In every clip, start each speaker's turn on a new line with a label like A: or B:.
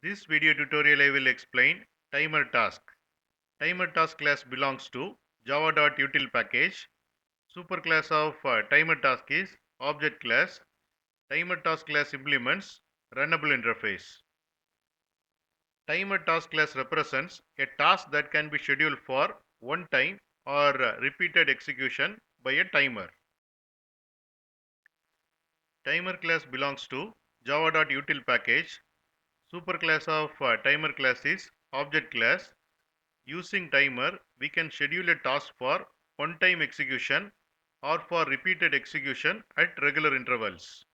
A: This video tutorial I will explain TimerTask. TimerTask class belongs to java.util package. Superclass of TimerTask is object class. TimerTask class implements runnable interface. TimerTask class represents a task that can be scheduled for one time or repeated execution by a timer. Timer class belongs to java.util package. Superclass of timer class is object class. Using timer, we can schedule a task for one-time execution or for repeated execution at regular intervals.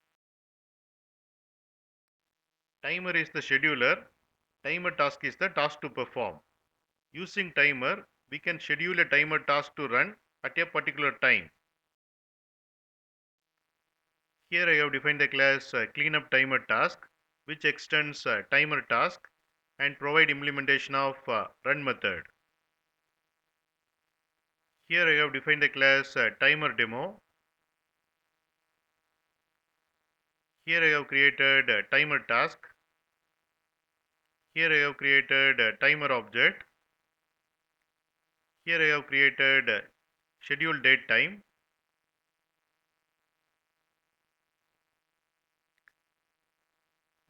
A: Timer is the scheduler. Timer task is the task to perform. Using timer, we can schedule a timer task to run at a particular time. Here I have defined the class cleanup timer task, which extends timer task and provide implementation of run method. Here I have defined the class timer demo. Here I have created timer task. Here I have created timer object. Here I have created schedule date time.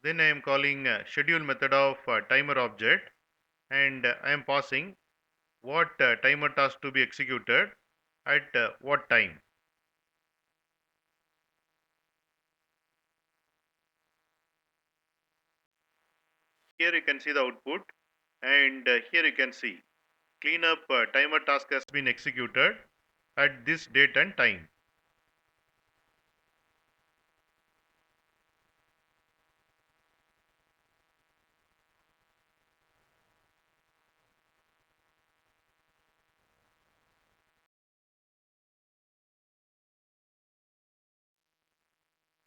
A: Then I am calling schedule method of timer object, and I am passing what timer task to be executed at what time. Here you can see the output, and here you can see cleanup timer task has been executed at this date and time.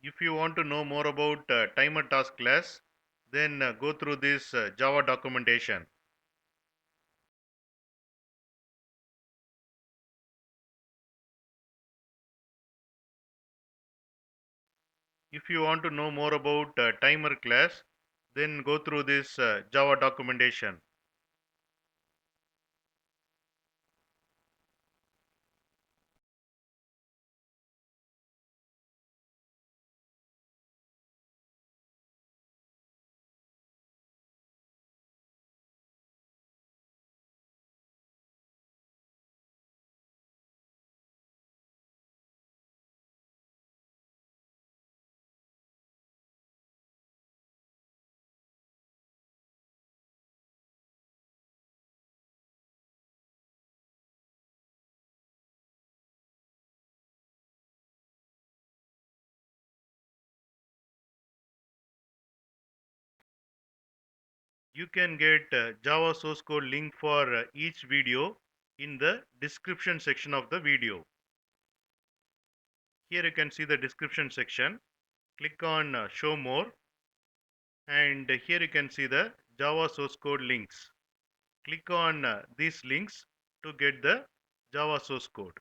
A: If you want to know more about timer task class, then go through this Java documentation. If you want to know more about timer class, then go through this Java documentation. You can get Java source code link for each video in the description section of the video. Here you can see the description section. Click on show more, and here you can see the Java source code links. Click on these links to get the Java source code.